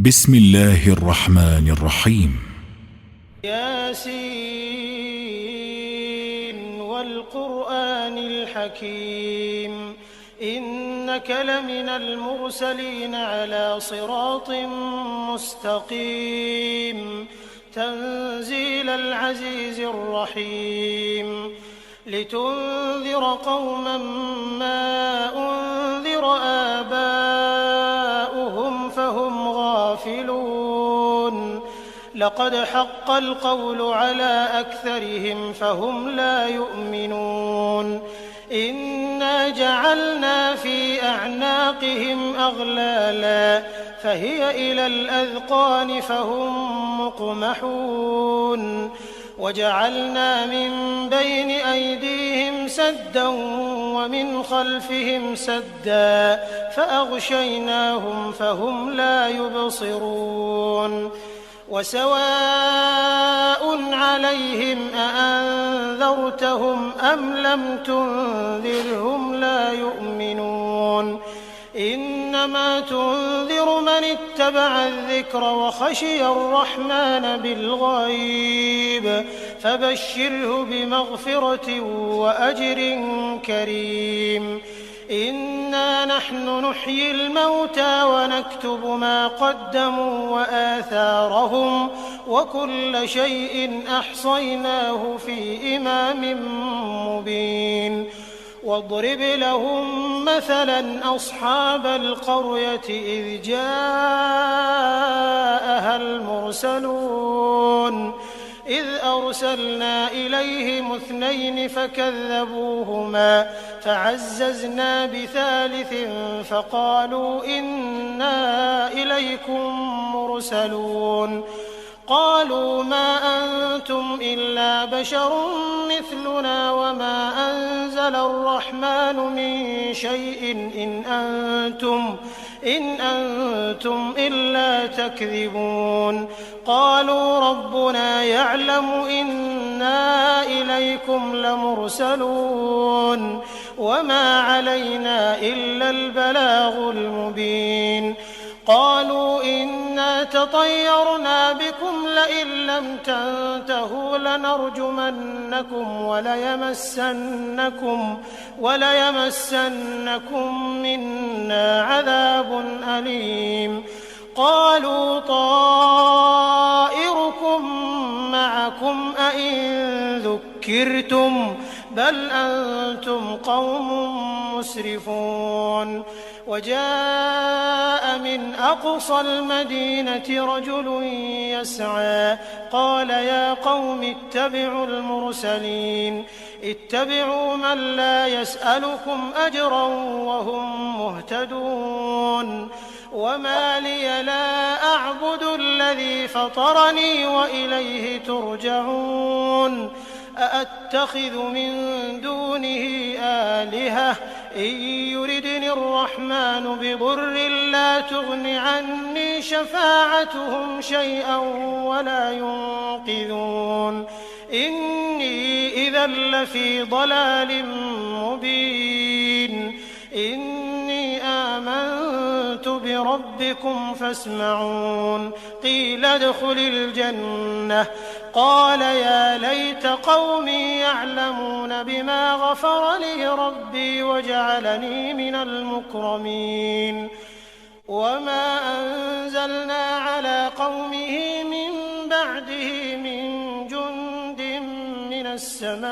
بسم الله الرحمن الرحيم. ياسين والقرآن الحكيم إنك لمن المرسلين على صراط مستقيم تنزيل العزيز الرحيم لتنذر قوما ما أنذر آباؤهم فهم غافلون لقد حق القول على أكثرهم فهم لا يؤمنون إنا جعلنا في أعناقهم أغلالا فهي إلى الأذقان فهم مقمحون وجعلنا من بين أيديهم سدا ومن خلفهم سدا فأغشيناهم فهم لا يبصرون وسواء عليهم أأنذرتهم أم لم تنذرهم لا يؤمنون إنما تنذر من اتبع الذكر وخشي الرحمن بالغيب فبشره بمغفرة وأجر كريم إنا نحن نحيي الموتى ونكتب ما قدموا وآثارهم وكل شيء أحصيناه في إمام مبين واضرب لهم مثلا أصحاب القرية إذ جاءها المرسلون إذ أرسلنا إليهم 2 فكذبوهما فعززنا بثالث فقالوا إنا إليكم مرسلون قالوا ما أنتم إلا بشر مثلنا وما أنزل الرحمن من شيء إن أنتم إلا تكذبون قالوا ربنا يعلم إنا إليكم لمرسلون وما علينا إلا البلاغ المبين قالوا إنا تطيرنا بكم لئن لم تنتهوا لنرجمنكم وليمسنكم منا عذاب أليم قالوا طائركم معكم أئن ذكرتم بل أنتم قوم مسرفون وجاء من أقصى المدينة رجل يسعى قال يا قوم اتبعوا المرسلين اتبعوا من لا يسألكم أجرا وهم مهتدون وما لي لا أعبد الذي فطرني وإليه ترجعون أأتخذ من دونه آلهة إن يردني الرحمن بضر لا تغن عني شفاعتهم شيئا ولا ينقذون إني إذا لفي ضلال مبين إني آمنت بربكم فاسمعون قيل ادخل الجنة قال يا ليت قومي يعلمون بما غفر لي ربي وجعلني من المكرمين وما أنزلنا على قومه من بعده من جند من السماء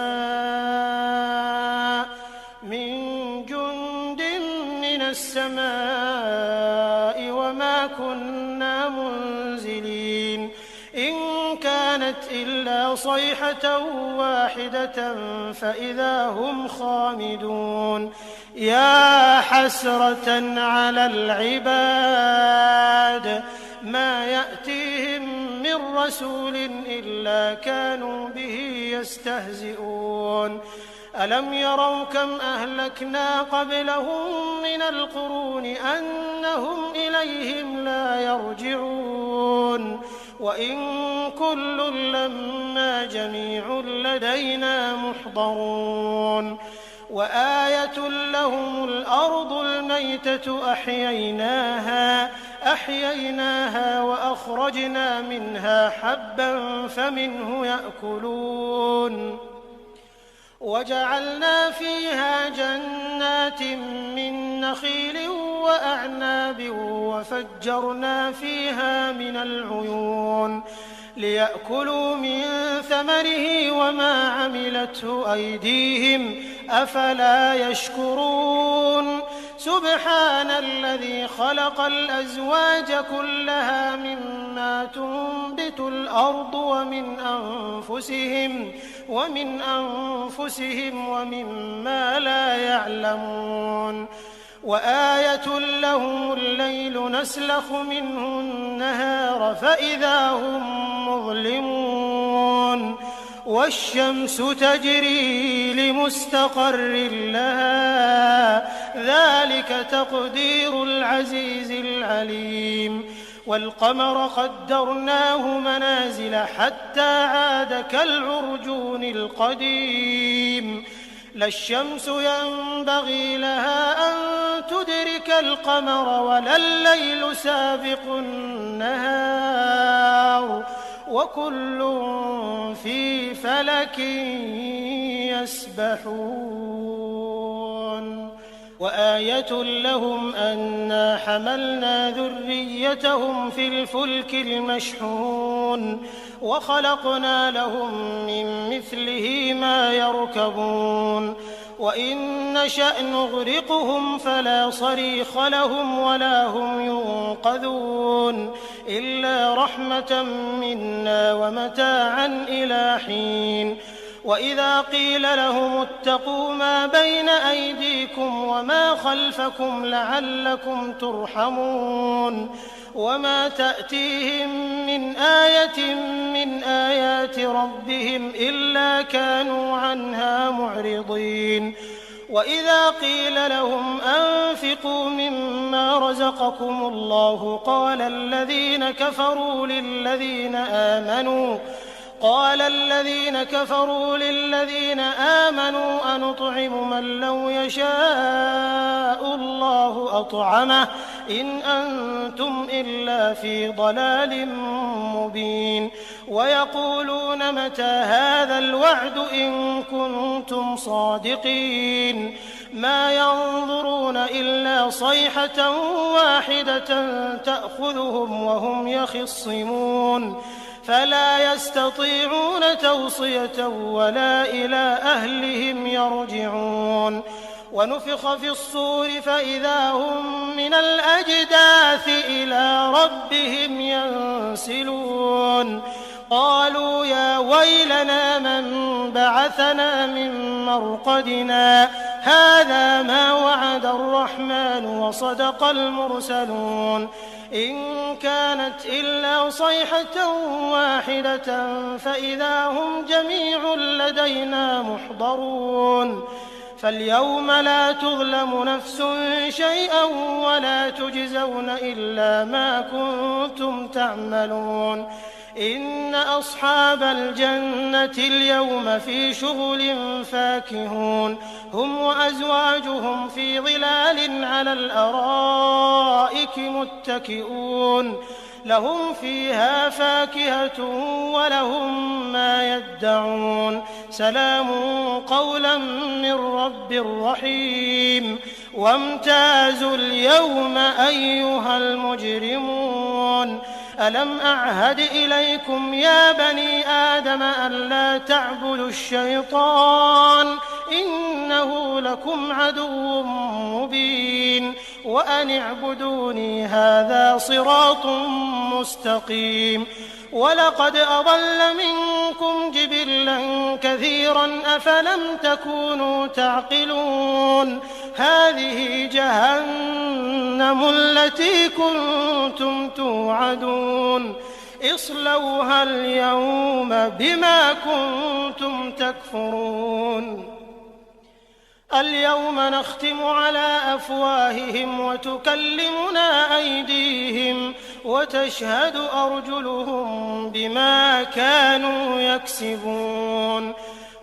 وما كنا منزلين إن كانت إلا صيحة واحدة فإذا هم خامدون يا حسرة على العباد ما يأتيهم من رسول إلا كانوا به يستهزئون ألم يروا كم أهلكنا قبلهم من القرون أنهم إليهم لا يرجعون وإن كل لما جميع لدينا محضرون وآية لهم الأرض الميتة أحييناها فأخرجنا منها حبا فمنه يأكلون وجعلنا فيها جنات من نخيل وأعناب وفجرنا فيها من العيون ليأكلوا من ثمره وما عملته أيديهم أفلا يشكرون سبحان الذي خلق الأزواج كلها مما تنبت الأرض ومن أنفسهم ومما لا يعلمون وآية لهم الليل نسلخ منه النهار فإذا هم مظلمون والشمس تجري لمستقر لها ذلك تقدير العزيز العليم والقمر قدرناه منازل حتى عاد كالعرجون القديم لا الشمس ينبغي لها أن تدرك القمر ولا الليل سابق النهار وكل في فلك يسبحون وآية لهم أنا حملنا ذريتهم في الفلك المشحون وخلقنا لهم من مثله ما يركبون وإن نشأ نغرقهم فلا صريخ لهم ولا هم ينقذون إلا رحمة منا ومتاعا إلى حين وإذا قيل لهم اتقوا ما بين أيديكم وما خلفكم لعلكم ترحمون وما تأتيهم من آية من آيات ربهم إلا كانوا عنها معرضين وإذا قيل لهم أنفقوا مما رزقكم الله قال الذين كفروا للذين آمنوا أنطعم من لو يشاء الله أطعمه إن أنتم إلا في ضلال مبين ويقولون متى هذا الوعد إن كنتم صادقين ما ينظرون إلا صيحة واحدة تأخذهم وهم يخصمون فلا يستطيعون توصية ولا إلى أهلهم يرجعون ونفخ في الصور فإذا هم من الأجداث إلى ربهم ينسلون قالوا يا ويلنا من بعثنا من مرقدنا هذا ما وعد الرحمن وصدق المرسلون إن كانت إلا صيحة واحدة فإذا هم جميع لدينا محضرون فاليوم لا تظلم نفس شيئا ولا تجزون إلا ما كنتم تعملون إن أصحاب الجنة اليوم في شغل فاكهون هم وأزواجهم في ظلال على الأرائك متكئون لهم فيها فاكهة ولهم ما يدعون سلام قولا من رب رحيم وامتازوا اليوم أيها المجرمون ألم أعهد إليكم يا بني آدم ألا تعبدوا الشيطان إنه لكم عدو مبين وأن اعبدوني هذا صراط مستقيم ولقد أضل منكم جبلا كثيرا أفلم تكونوا تعقلون هذه جهنم التي كنتم توعدون اصلوها اليوم بما كنتم تكفرون اليوم نختم على أفواههم وتكلمنا أيديهم وتشهد أرجلهم بما كانوا يكسبون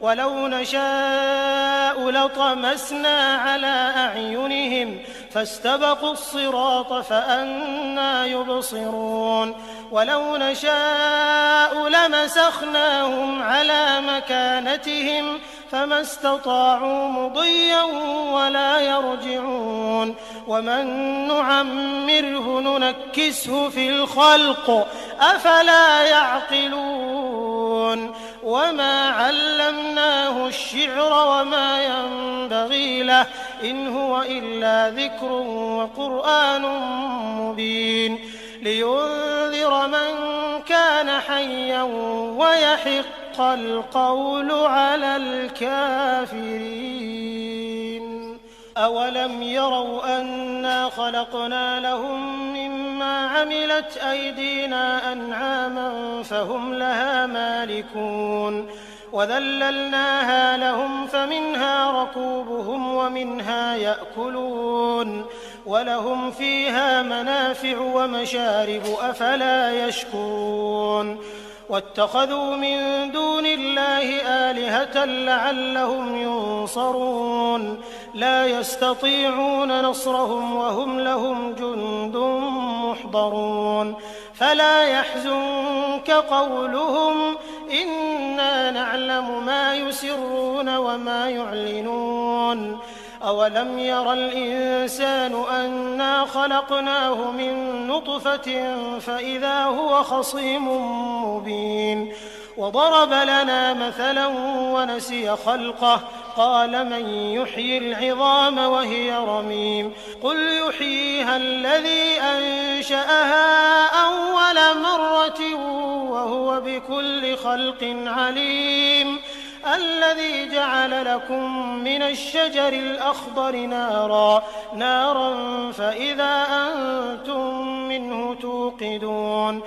ولو نشاء لطمسنا على أعينهم فاستبقوا الصراط فأنى يبصرون ولو نشاء لمسخناهم على مكانتهم فما استطاعوا مضيا ولا يرجعون ومن نعمره ننكسه في الخلق أفلا يعقلون وما علمناه الشعر وما ينبغي له إن هو إلا ذكر وقرآن مبين لينذر من كان حيا ويحق القول على الكافرين أولم يروا أنا خلقنا لهم مما عملت أيدينا أنعاما فهم لها مالكون وذللناها لهم فمنها ركوبهم ومنها يأكلون ولهم فيها منافع ومشارب أفلا يشكرون واتخذوا من دون الله آلهة لعلهم ينصرون لا يستطيعون نصرهم وهم لهم جند محضرون فلا يحزنك قولهم إنا نعلم ما يسرون وما يعلنون أولم ير الإنسان أنا خلقناه من نطفة فإذا هو خصيم مبين وضرب لنا مثلا ونسي خلقه قال من يحيي العظام وهي رميم قل يحييها الذي أنشأها أول مرة وهو بكل خلق عليم الذي جعل لكم من الشجر الأخضر نارا فإذا أنتم منه توقدون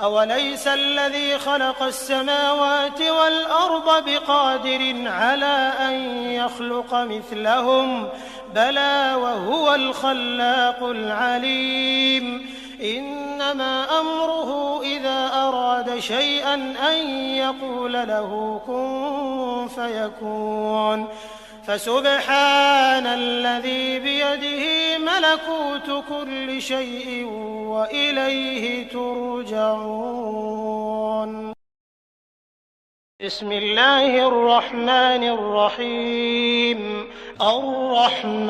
أوليس الذي خلق السماوات والأرض بقادر على أن يخلق مثلهم بلى وهو الخلاق العليم إنما أمره إذا أراد شيئا أن يقول له كن فيكون فسبحان الذي بيده ملكوت كل شيء وإليه ترجعون بسم الله الرحمن الرحيم الرحمن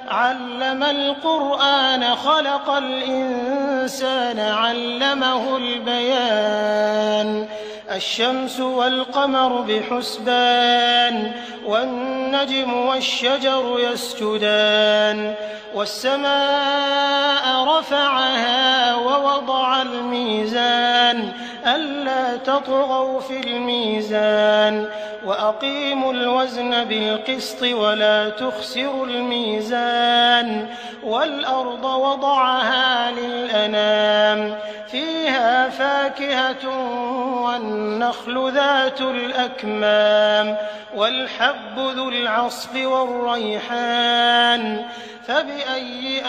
علم القرآن خلق الإنسان علمه البيان الشمس والقمر بحسبان والنجم والشجر يسجدان والسماء رفعها ووضع الميزان ألا تطغوا في الميزان وأقيموا الوزن بالقسط ولا تخسروا الميزان والأرض وضعها للأنام فيها فاكهة والنخل ذات الأكمام والحب ذو العصف والريحان فبأي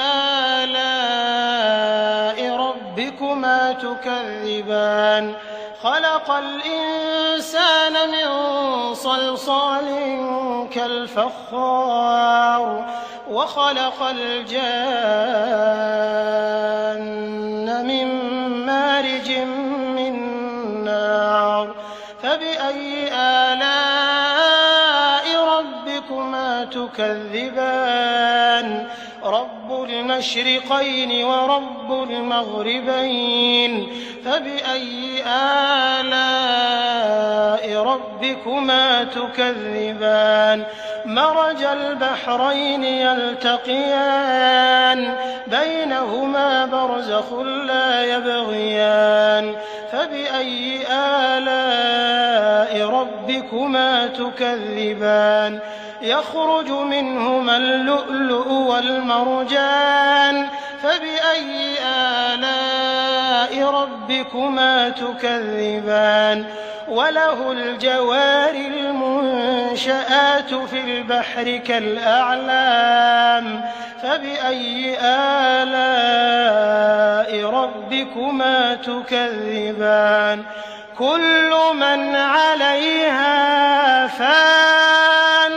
آلاء ربكما تكذبان خلق الإنسان من صلصال كالفخار وخلق الجان من مارج من نار فبأي آلاء ربكما تكذبان رب المشرقين ورب المغربين فبأي آلاء ربكما تكذبان مرج البحرين يلتقيان بينهما برزخ لا يبغيان فبأي آلاء ربكما تكذبان يخرج منهما اللؤلؤ والمرجان فبأي آلاء ربكما تكذبان وله الجوار المنشآت في البحر كالأعلام فبأي آلاء ربكما تكذبان كل من عليها فان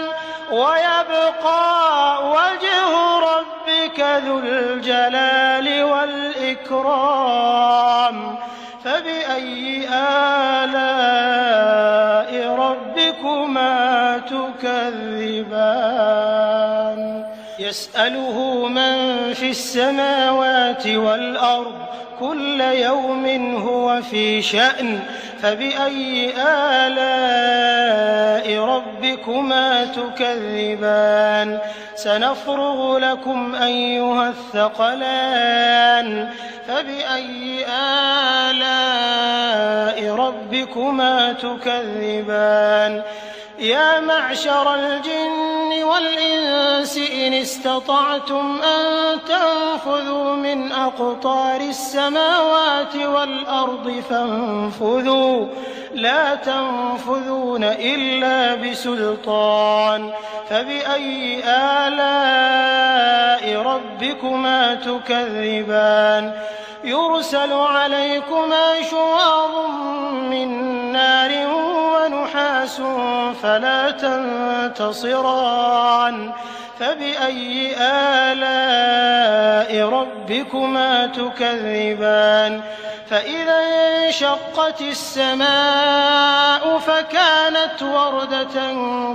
ويبقى وجه ربك ذو الجلال والإكرام والإكرام فبأي آلاء ربكما تكذبان يسأله من في السماوات والأرض كل يوم هو في شأن فبأي آلاء ربكما تكذبان سنفرغ لكم أيها الثقلان فبأي آلاء ربكما تكذبان يا معشر الجن والإنس إن استطعتم أن تنفذوا من أقطار السماوات والأرض فانفذوا لا تنفذون إلا بسلطان فبأي آلاء ربكما تكذبان يرسل عليكما شواظ من نار ونحاس فلا تنتصران فبأي آلاء ربكما تكذبان فإذا انشقت السماء فكانت وردة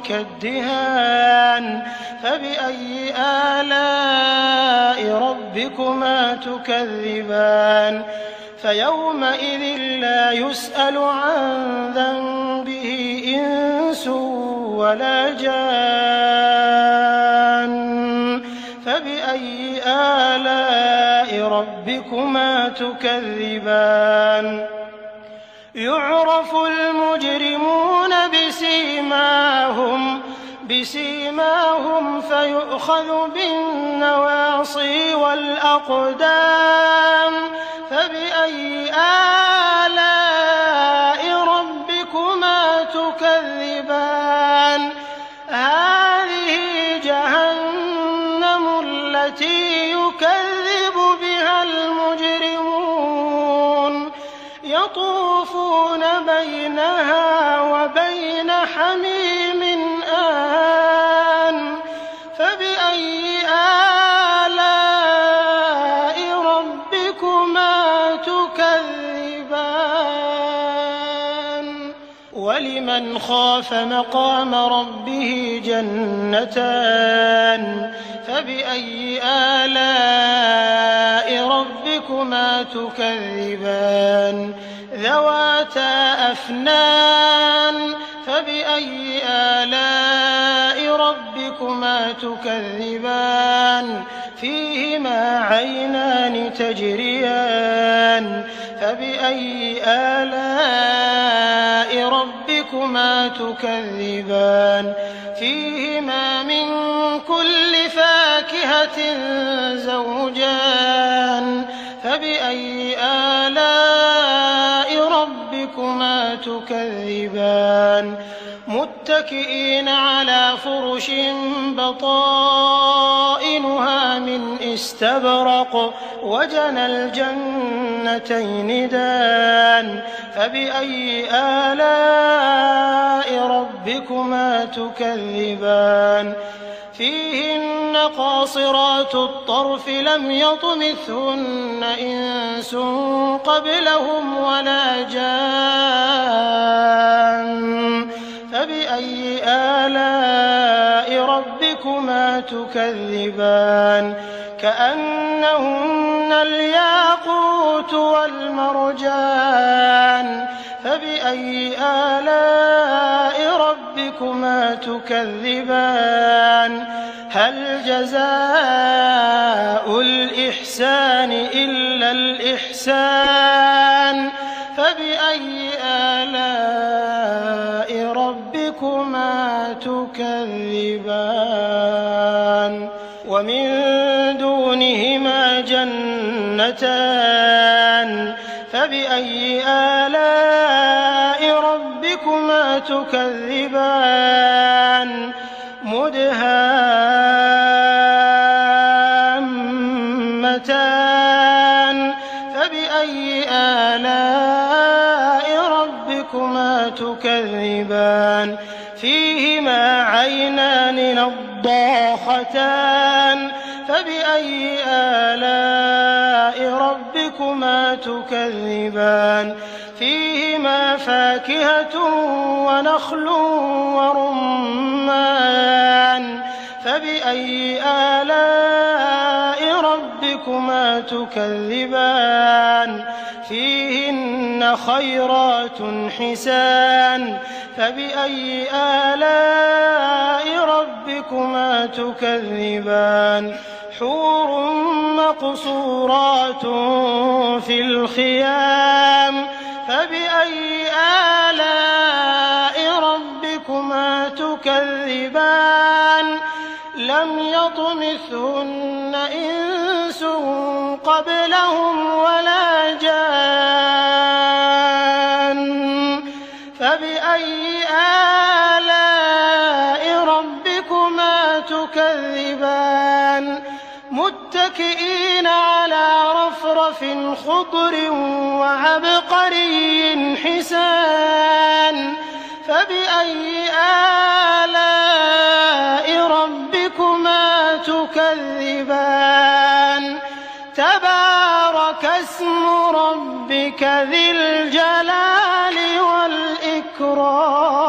كالدهان فبأي آلاء ربكما تكذبان فيومئذ لا يسأل عن ذنبه إنس ولا جان فبأي آلاء ربكما تكذبان يعرف المجرمون بسيماهم فيؤخذ بالنواصي والأقدام فبأي آلاء ربكما تكذبان هذه جهنم التي يكذب بها المجرمون يطوفون بينها وبين حميم آن فبأي آلاء ربكما تكذبان ولمن خاف مقام ربه جنتان فبأي آلاء ربكما تكذبان ذواتا أفنان فبأي آلاء ربكما تكذبان فيهما عينان تجريان فبأي آلاء ربكما تكذبان فيهما من كل فاكهة زوجان فبأي آلاء ربكما تكذبان متكئين على فرش بطائنها من استبرق وجنى الجنتين دان فبأي آلاء ربكما تكذبان فيهن قاصرات الطرف لم يطمثهن إنس قبلهم ولا جان فبأي آلاء ربكما تكذبان كأنهن الياقوت والمرجان فبأي آلاء ربكما تكذبان هل جزاء الإحسان إلا الإحسان فبأي آلاء ربكما تكذبان ومن دونهما جنتان فبأي آلاء ربكما تكذبان مدهامتان فبأي آلاء ربكما تكذبان فيهما عينان نضاختان فبأي آلاء ربكما ربكما تكذبان فيهما فاكهة ونخل ورمان فبأي آلاء ربكما تكذبان فيهن خيرات حسان فبأي آلاء ربكما تكذبان حور مقصورات في الخيام فبأي آلاء ربكما تكذبان لم يطمثهن إنس قبلهم ولا جان فبأي آلاء ربكما تكذبان متكئين على رفرف خضر وعبقري حسان فبأي آلاء ربكما تكذبان تبارك اسم ربك ذي الجلال والإكرام